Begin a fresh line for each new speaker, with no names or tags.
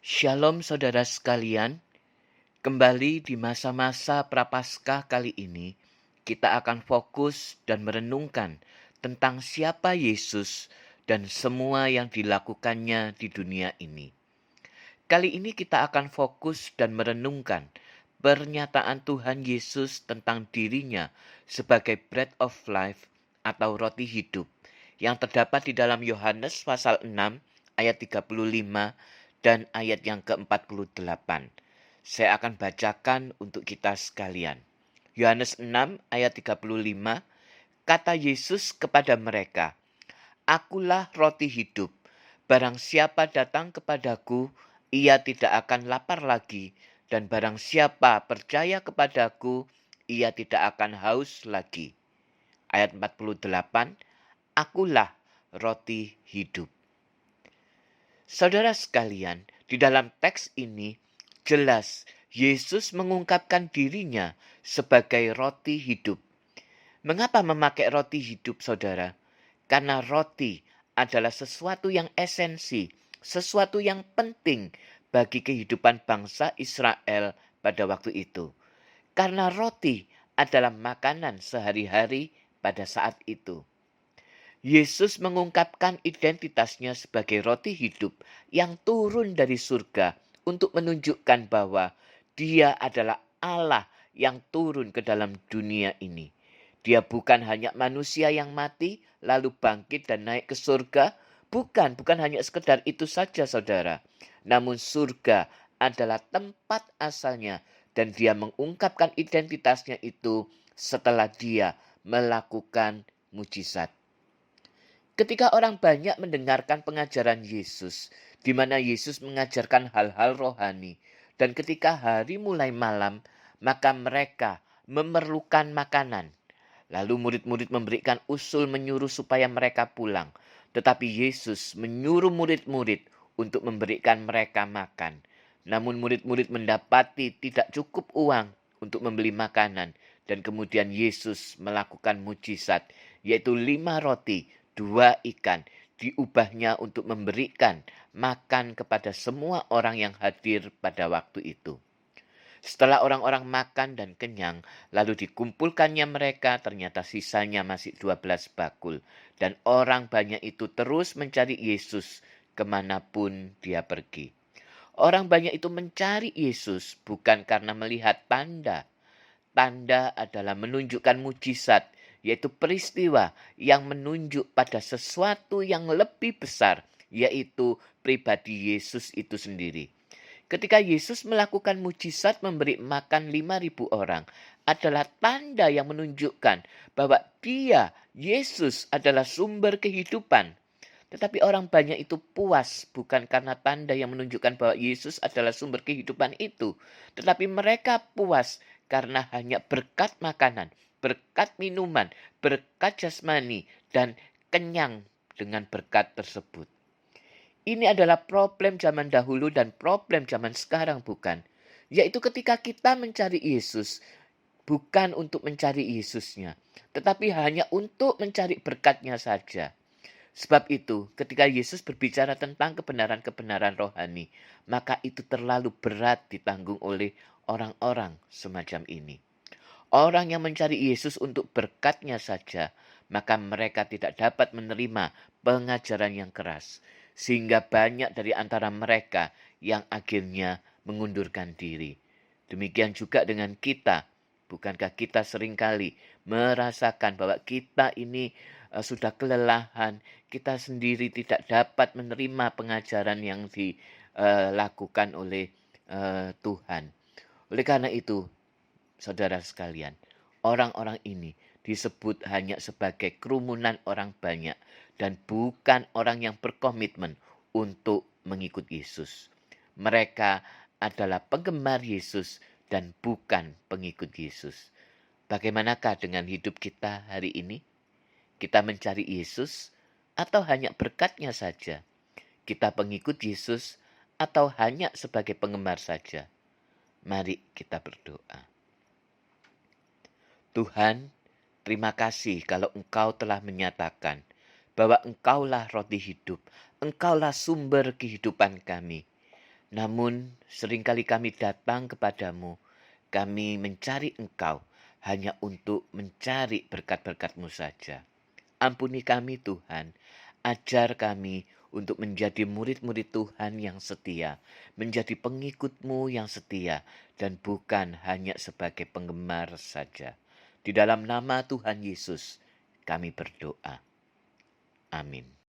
Shalom saudara sekalian, kembali di masa-masa Prapaskah kali ini, kita akan fokus dan merenungkan tentang siapa Yesus dan semua yang dilakukannya di dunia ini. Kali ini kita akan fokus dan merenungkan pernyataan Tuhan Yesus tentang dirinya sebagai bread of life atau roti hidup yang terdapat di dalam Yohanes pasal 6 ayat 35 dan ayat yang ke-48. Saya akan bacakan untuk kita sekalian. Yohanes 6 ayat 35, kata Yesus kepada mereka, "Akulah roti hidup. Barang siapa datang kepadaku, ia tidak akan lapar lagi. Dan barang siapa percaya kepadaku, ia tidak akan haus lagi." Ayat 48, "Akulah roti hidup." Saudara sekalian, di dalam teks ini jelas Yesus mengungkapkan dirinya sebagai roti hidup. Mengapa memakai roti hidup, saudara? Karena roti adalah sesuatu yang esensi, sesuatu yang penting bagi kehidupan bangsa Israel pada waktu itu. Karena roti adalah makanan sehari-hari pada saat itu. Yesus mengungkapkan identitasnya sebagai roti hidup yang turun dari surga untuk menunjukkan bahwa Dia adalah Allah yang turun ke dalam dunia ini. Dia bukan hanya manusia yang mati lalu bangkit dan naik ke surga. Bukan hanya sekedar itu saja, saudara. Namun surga adalah tempat asalnya dan Dia mengungkapkan identitasnya itu setelah Dia melakukan mujizat. Ketika orang banyak mendengarkan pengajaran Yesus, di mana Yesus mengajarkan hal-hal rohani, dan ketika hari mulai malam, maka mereka memerlukan makanan. Lalu murid-murid memberikan usul menyuruh supaya mereka pulang. Tetapi Yesus menyuruh murid-murid untuk memberikan mereka makan. Namun murid-murid mendapati tidak cukup uang untuk membeli makanan. Dan kemudian Yesus melakukan mujizat, yaitu 5 roti, 2 ikan, diubahnya untuk memberikan makan kepada semua orang yang hadir pada waktu itu. Setelah orang-orang makan dan kenyang, lalu dikumpulkannya mereka, ternyata sisanya masih 12 bakul. Dan orang banyak itu terus mencari Yesus kemanapun dia pergi. Orang banyak itu mencari Yesus bukan karena melihat tanda. Tanda adalah menunjukkan mujizat, yaitu peristiwa yang menunjuk pada sesuatu yang lebih besar, yaitu pribadi Yesus itu sendiri. Ketika Yesus melakukan mujizat memberi makan 5.000 orang, adalah tanda yang menunjukkan bahwa Dia, Yesus, adalah sumber kehidupan. Tetapi orang banyak itu puas bukan karena tanda yang menunjukkan bahwa Yesus adalah sumber kehidupan itu. Tetapi mereka puas karena hanya berkat makanan, berkat minuman, berkat jasmani, dan kenyang dengan berkat tersebut. Ini adalah problem zaman dahulu dan problem zaman sekarang, bukan? Yaitu ketika kita mencari Yesus, bukan untuk mencari Yesusnya, tetapi hanya untuk mencari berkatnya saja. Sebab itu, ketika Yesus berbicara tentang kebenaran-kebenaran rohani, maka itu terlalu berat ditanggung oleh orang-orang semacam ini. Orang yang mencari Yesus untuk berkatnya saja, maka mereka tidak dapat menerima pengajaran yang keras. Sehingga banyak dari antara mereka yang akhirnya mengundurkan diri. Demikian juga dengan kita. Bukankah kita seringkali merasakan bahwa kita ini sudah kelelahan, kita sendiri tidak dapat menerima pengajaran yang dilakukan oleh Tuhan. Oleh karena itu, saudara sekalian, orang-orang ini disebut hanya sebagai kerumunan orang banyak dan bukan orang yang berkomitmen untuk mengikut Yesus. Mereka adalah penggemar Yesus dan bukan pengikut Yesus. Bagaimanakah dengan hidup kita hari ini? Kita mencari Yesus atau hanya berkatnya saja? Kita pengikut Yesus atau hanya sebagai penggemar saja? Mari kita berdoa. Tuhan, terima kasih kalau Engkau telah menyatakan bahwa Engkaulah roti hidup, Engkaulah sumber kehidupan kami. Namun seringkali kami datang kepadamu, kami mencari Engkau hanya untuk mencari berkat-berkat-Mu saja. Ampuni kami Tuhan, ajar kami untuk menjadi murid-murid Tuhan yang setia, menjadi pengikut-Mu yang setia, dan bukan hanya sebagai penggemar saja. Di dalam nama Tuhan Yesus, kami berdoa. Amin.